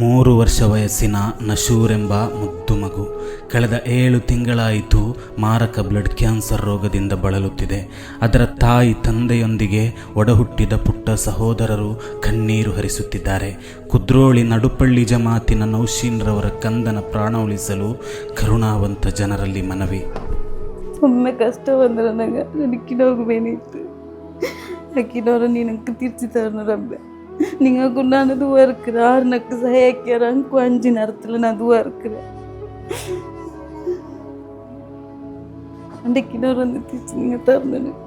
3 ವರ್ಷ ವಯಸ್ಸಿನ ನಶೂರ್ ಎಂಬ ಮುದ್ದು ಮಗು ಕಳೆದ 7 ತಿಂಗಳಾಯಿತು ಮಾರಕ ಬ್ಲಡ್ ಕ್ಯಾನ್ಸರ್ ರೋಗದಿಂದ ಬಳಲುತ್ತಿದೆ. ಅದರ ತಾಯಿ ತಂದೆಯೊಂದಿಗೆ ಒಡಹುಟ್ಟಿದ ಪುಟ್ಟ ಸಹೋದರರು ಕಣ್ಣೀರು ಹರಿಸುತ್ತಿದ್ದಾರೆ. ಕುದ್ರೋಳಿ ನಡುಪಳ್ಳಿ ಜಮಾತಿನ ನೌಶೀನ್ರವರ ಕಂದನ ಪ್ರಾಣ ಉಳಿಸಲು ಕರುಣಾವಂತ ಜನರಲ್ಲಿ ಮನವಿ. ಒಮ್ಮೆ ಕಷ್ಟ ಬಂದ್ರೆ ನನಗಿನೋಗಬೇನಿತ್ತು ಅಕ್ಕಿನವರು ನೀನಕ್ಕೆ ತೀರ್ಚಿತಾರ ರಬ್ಬೆ நீங்கள் நான் அதுவாக இருக்கிறேன் 6 நக்கு சகைக்கிறேன் 5 நேரத்தில் நான் அதுவாக இருக்கிறேன். அன்றைக்கு நான் வந்து தீச்சு நீங்கள் தரணும்.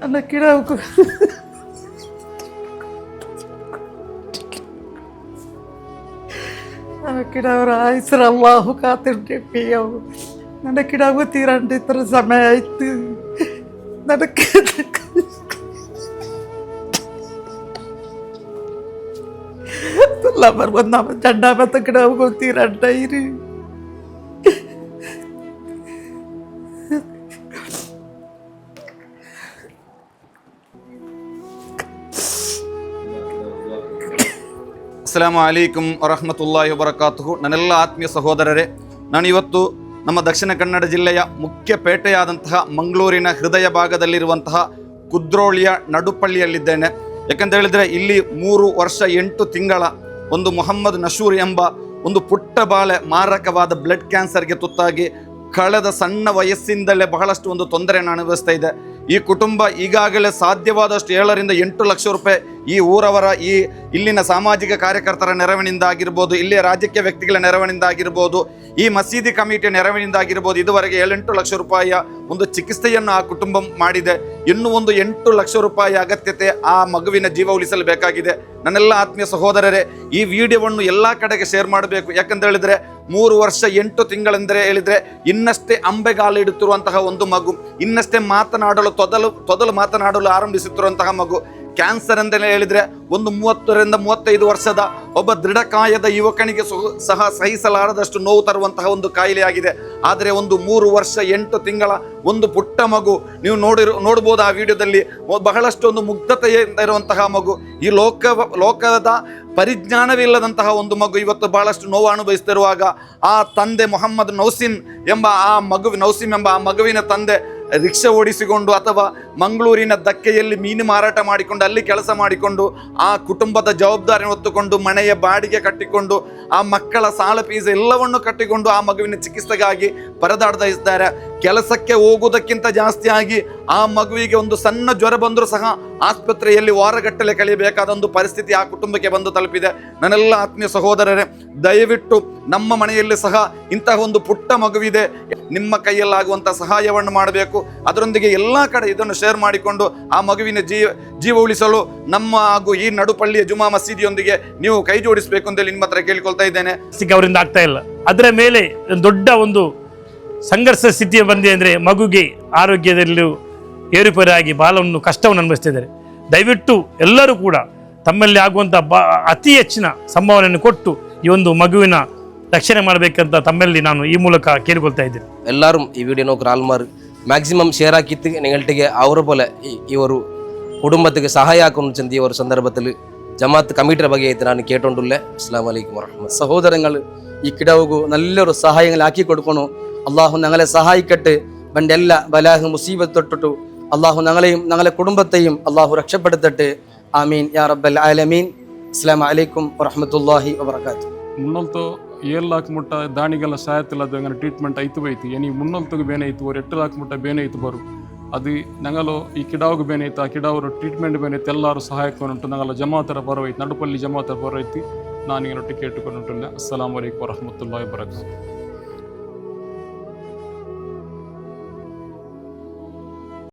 அந்த கிடாவுக்கு ಕಿಡವ್ರ ಆಯ್ಸರ ಅಲ್ಲಾಹು ಕಾತಿರ್ಬೇಕು ನನ್ನ ಕಿಡಾವು ತೀರಂಡು ಈ ಥರ ಸಮಯ ಆಯ್ತು. ನನಗೆ ಬರ್ಬಂದು ನಮ್ಮ ಜಂಡ ಮತ್ತು ಕಿಡಾವು ತೀರಂಡ ಇರಿ. ಅಸ್ಸಲಾಮು ಅಲೈಕುಂ ವರಹಮತುಲ್ಲಾಹಿ ವಬರಕಾತುಹು. ನನ್ನೆಲ್ಲ ಆತ್ಮೀಯ ಸಹೋದರರೇ, ನಾನಿವತ್ತು ನಮ್ಮ ದಕ್ಷಿಣ ಕನ್ನಡ ಜಿಲ್ಲೆಯ ಮುಖ್ಯ ಪೇಟೆಯಾದಂತಹ ಮಂಗಳೂರಿನ ಹೃದಯ ಭಾಗದಲ್ಲಿರುವಂತಹ ಕುದ್ರೋಳಿಯ ನಡುಪಳ್ಳಿಯಲ್ಲಿದ್ದೇನೆ. ಯಾಕಂತ ಹೇಳಿದರೆ ಇಲ್ಲಿ 3 ವರ್ಷ 8 ತಿಂಗಳ ಒಂದು ಮೊಹಮ್ಮದ್ ನಶೂರ್ ಎಂಬ ಒಂದು ಪುಟ್ಟ ಬಾಳೆ ಮಾರಕವಾದ ಬ್ಲಡ್ ಕ್ಯಾನ್ಸರ್ಗೆ ತುತ್ತಾಗಿ ಕಳೆದ ಸಣ್ಣ ವಯಸ್ಸಿಂದಲೇ ಬಹಳಷ್ಟು ಒಂದು ತೊಂದರೆಯನ್ನು ಅನುಭವಿಸ್ತಾ ಇದೆ. ಈ ಕುಟುಂಬ ಈಗಾಗಲೇ ಸಾಧ್ಯವಾದಷ್ಟು 7 ರಿಂದ 8 ಲಕ್ಷ ರೂಪಾಯಿ ಈ ಊರವರ ಇಲ್ಲಿನ ಸಾಮಾಜಿಕ ಕಾರ್ಯಕರ್ತರ ನೆರವಿನಿಂದ ಆಗಿರ್ಬೋದು, ಇಲ್ಲಿಯ ರಾಜಕೀಯ ವ್ಯಕ್ತಿಗಳ ನೆರವಿನಿಂದ ಆಗಿರ್ಬೋದು, ಈ ಮಸೀದಿ ಕಮಿಟಿಯ ನೆರವಿನಿಂದ ಆಗಿರ್ಬೋದು, ಇದುವರೆಗೆ 7-8 ಲಕ್ಷ ರೂಪಾಯಿಯ ಒಂದು ಚಿಕಿತ್ಸೆಯನ್ನು ಆ ಕುಟುಂಬ ಮಾಡಿದೆ. ಇನ್ನೂ ಒಂದು 8 ಲಕ್ಷ ರೂಪಾಯಿ ಅಗತ್ಯತೆ ಆ ಮಗುವಿನ ಜೀವ ಉಳಿಸಲು ಬೇಕಾಗಿದೆ. ನನ್ನೆಲ್ಲ ಆತ್ಮೀಯ ಸಹೋದರರೇ, ಈ ವಿಡಿಯೋವನ್ನು ಎಲ್ಲ ಕಡೆಗೆ ಶೇರ್ ಮಾಡಬೇಕು. ಯಾಕಂತ ಹೇಳಿದರೆ 3 ವರ್ಷ 8 ತಿಂಗಳೆಂದರೆ ಹೇಳಿದರೆ ಇನ್ನಷ್ಟೇ ಅಂಬೆಗಾಲಿಡುತ್ತಿರುವಂತಹ ಒಂದು ಮಗು, ಇನ್ನಷ್ಟೇ ಮಾತನಾಡಲು ತೊದಲು ಮಾತನಾಡಲು ಆರಂಭಿಸುತ್ತಿರುವಂತಹ ಮಗು. ಕ್ಯಾನ್ಸರ್ ಎಂದರೆ ಹೇಳಿದರೆ ಒಂದು 30 ರಿಂದ 35 ವರ್ಷದ ಒಬ್ಬ ದೃಢಕಾಯದ ಯುವಕನಿಗೆ ಸಹ ಸಹಿಸಲಾರದಷ್ಟು ನೋವು ತರುವಂತಹ ಒಂದು ಕಾಯಿಲೆಯಾಗಿದೆ. ಆದರೆ ಒಂದು 3 ವರ್ಷ 8 ತಿಂಗಳ ಒಂದು ಪುಟ್ಟ ಮಗು, ನೀವು ನೋಡ್ಬೋದು ಆ ವಿಡಿಯೋದಲ್ಲಿ, ಬಹಳಷ್ಟು ಒಂದು ಮುಗ್ಧತೆಯಿಂದ ಇರುವಂತಹ ಮಗು, ಈ ಲೋಕದ ಪರಿಜ್ಞಾನವಿಲ್ಲದಂತಹ ಒಂದು ಮಗು ಇವತ್ತು ಬಹಳಷ್ಟು ನೋವು ಅನುಭವಿಸ್ತಿರುವಾಗ ಆ ತಂದೆ ಮೊಹಮ್ಮದ್ ನೌಸಿಮ್ ಎಂಬ ಆ ಮಗುವಿನ ತಂದೆ ರಿಕ್ಷಾ ಓಡಿಸಿಕೊಂಡು ಅಥವಾ ಮಂಗಳೂರಿನ ದಕ್ಕೆಯಲ್ಲಿ ಮೀನು ಮಾರಾಟ ಮಾಡಿಕೊಂಡು ಅಲ್ಲಿ ಕೆಲಸ ಮಾಡಿಕೊಂಡು ಆ ಕುಟುಂಬದ ಜವಾಬ್ದಾರಿ ಹೊತ್ತುಕೊಂಡು ಮನೆಯ ಬಾಡಿಗೆ ಕಟ್ಟಿಕೊಂಡು ಆ ಮಕ್ಕಳ ಸಾಲ ಫೀಸ್ ಎಲ್ಲವನ್ನು ಕಟ್ಟಿಕೊಂಡು ಆ ಮಗುವಿನ ಚಿಕಿತ್ಸೆಗಾಗಿ ಪರದಾಡ್ತಾ ಇದ್ದಾರೆ. ಕೆಲಸಕ್ಕೆ ಹೋಗುವುದಕ್ಕಿಂತ ಜಾಸ್ತಿಯಾಗಿ ಆ ಮಗುವಿಗೆ ಒಂದು ಸಣ್ಣ ಜ್ವರ ಬಂದರೂ ಸಹ ಆಸ್ಪತ್ರೆಯಲ್ಲಿ ವಾರಗಟ್ಟಲೆ ಕಳೆಯಬೇಕಾದ ಒಂದು ಪರಿಸ್ಥಿತಿ ಆ ಕುಟುಂಬಕ್ಕೆ ಬಂದು ತಲುಪಿದೆ. ನನ್ನೆಲ್ಲ ಆತ್ಮೀಯ ಸಹೋದರರೇ, ದಯವಿಟ್ಟು ನಮ್ಮ ಮನೆಯಲ್ಲಿ ಸಹ ಇಂತಹ ಒಂದು ಪುಟ್ಟ ಮಗುವಿದೆ, ನಿಮ್ಮ ಕೈಯಲ್ಲಾಗುವಂಥ ಸಹಾಯವನ್ನು ಮಾಡಬೇಕು. ಅದರೊಂದಿಗೆ ಎಲ್ಲ ಕಡೆ ಇದನ್ನು ಶೇರ್ ಮಾಡಿಕೊಂಡು ಆ ಮಗುವಿನ ಜೀವ ಉಳಿಸಲು ನಮ್ಮ ಹಾಗೂ ಈ ನಡುಪಳ್ಳಿಯ ಜುಮಾ ಮಸೀದಿಯೊಂದಿಗೆ ನೀವು ಕೈ ಜೋಡಿಸಬೇಕು ಅಂತೇಳಿ ನಿಮ್ಮ ಹತ್ರ ಕೇಳಿಕೊಳ್ತಾ ಇದ್ದೇನೆ. ಅವರಿಂದ ಆಗ್ತಾ ಇಲ್ಲ, ಅದರ ಮೇಲೆ ದೊಡ್ಡ ಒಂದು ಸಂಘರ್ಷ ಸ್ಥಿತಿಯ ಬಂದಿದೆ. ಅಂದರೆ ಮಗುಗೆ ಆರೋಗ್ಯದಲ್ಲೂ ಏರುಪೇರಾಗಿ ಬಾಲವನ್ನು ಕಷ್ಟವನ್ನು ಅನುಭವಿಸ್ತಿದ್ದಾರೆ. ದಯವಿಟ್ಟು ಎಲ್ಲರೂ ಕೂಡ ತಮ್ಮಲ್ಲಿ ಆಗುವಂಥ ಅತಿ ಹೆಚ್ಚಿನ ಸಂಭಾವನೆಯನ್ನು ಕೊಟ್ಟು ಈ ಒಂದು ಮಗುವಿನ ರಕ್ಷಣೆ ಮಾಡಬೇಕಂತ ತಮ್ಮಲ್ಲಿ ನಾನು ಈ ಮೂಲಕ ಕೇಳಿಕೊಳ್ತಾ ಇದ್ದೇನೆ. எல்லாரும் ഈ വീഡിയോ നോക്കുക ആൾമാർ മാക്സിമം ഷെയർ ആക്കിയിട്ട് നിങ്ങളുടെ അവരെ പോലെ ഈ ഒരു കുടുംബത്തിക്ക് സഹായിക്കുന്നു ചെന്ന ഈ ഒരു സന്ദർഭത്തിൽ ജമാഅത്ത് കമ്മിറ്റിയുടെ ബഗ്ഗായിട്ട് ನಾನು ಕೇಟೊಂಡುಲ್ಲೆ. ಅಸ್ಸಲಾಮು ಅಲೈಕುಂ ವರಹಮത്തുಲ್ಲಾಹಿ. സഹോദരങ്ങൾ ഈ കിടാവുകു നല്ലൊരു സഹായങ്ങൾ ആക്കി കൊടുക്കണു. അള്ളാഹു ഞങ്ങളെ സഹായിക്കട്ടെ. പണ്ട് എല്ലാ ബലാഹ് മുസീബത്ത് തൊട്ടിട്ടു അള്ളാഹു ഞങ്ങളെയും ഞങ്ങളെ കുടുംബത്തെയും അള്ളാഹു രക്ഷപ്പെടുത്തട്ടെ. ആമീൻ യാ റബ്ബൽ ആലമീൻ. ಅಸ್ಸಲಾಮು ಅಲೈಕುಂ ವರಹಮತುಲ್ಲಾಹಿ ವಬರಕಾತು. ಮುನ್ನಲ್ತು 7 ಲಾಖ ಮುಟ್ಟ ದಾಣಿಗೆಲ್ಲ ಸಾಯತ್ತಿಲ್ಲದ അങ്ങനെ ട്രീറ്റ്മെന്റ് ಐತು ಬೈತಿ ಎನಿ ಮುನ್ನಲ್ತುಗು ಬೇನೆ ಐತು 8 ಲಾಖ ಮುಟ್ಟ ಬೇನೆ ಐತು ಬರು ಅದು ನಂಗಲು ಈ ಕಿಡಾವುಗು ಬೇನೆ ಐತು ಆ ಕಿಡಾವರು ಟ್ರೀಟ್ಮೆಂಟ್ ಬೇನೆ ಐತೆ ಎಲ್ಲರೂ ಸಹಾಯಕವನ್ನುಂಟು ನಂಗಲ ಜಮಾತರ ಬರವೈತಿ ನಡುಪಲ್ಲಿ ಜಮಾತರ ಬರವೈತಿ ನಾನು ಈಗನೊಟ್ಟಿಗೆ ಕೇಳಿಕೊಳ್ಳುಂಟುಲ್ಲ. ಅಸ್ಸಲಾಮು ಅಲೈಕುಂ ವರಹಮತುಲ್ಲಾಹಿ ವಬರಕಾತು.